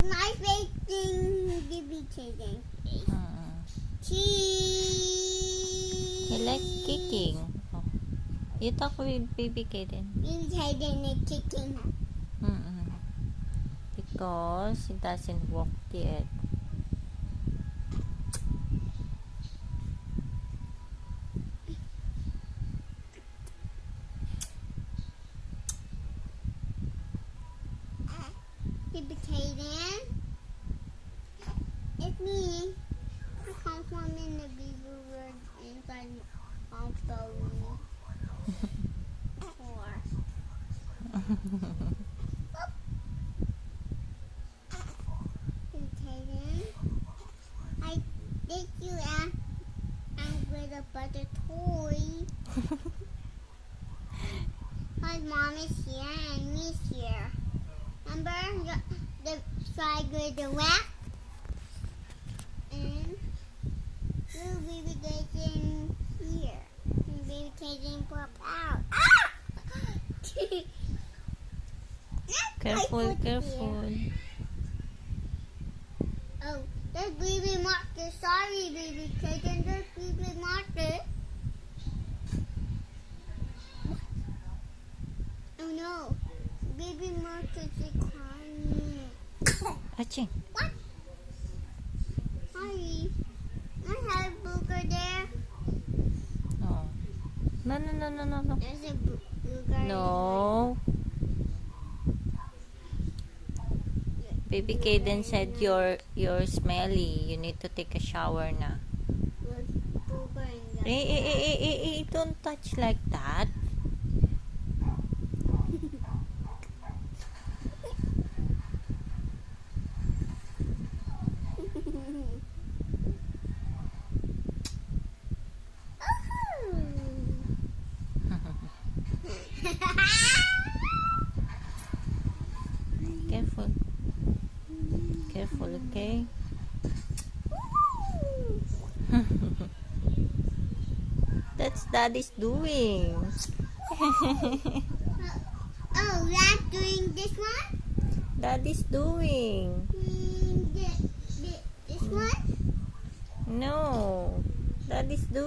My favorite thing to be taken. Cheese. He likes kicking. Oh. You talk with baby Kaden. Baby Kaden is kicking. Because he doesn't walk yet. Baby Kaden, it's me. I come from in the baby world inside my belly. Baby Kaden, I think you asked with a butter toy. My mom is here and me's here. Remember the side with the wax? And little baby Kaden here. And baby Kaden pop out. Ah! Careful, careful. Oh, there's baby Marcus. Sorry, baby Kaden. There's baby Marcus. Oh no. Baby Marcus is crying. Aching. What? Sorry. I have a booger there. Oh. No. There's a booger. No. Baby Kaden said you're smelly. You need to take a shower na. Don't touch like that. Careful. Careful, okay? That's Daddy's doing. Oh, that's doing this one? Daddy's doing. This one? No. Daddy's doing.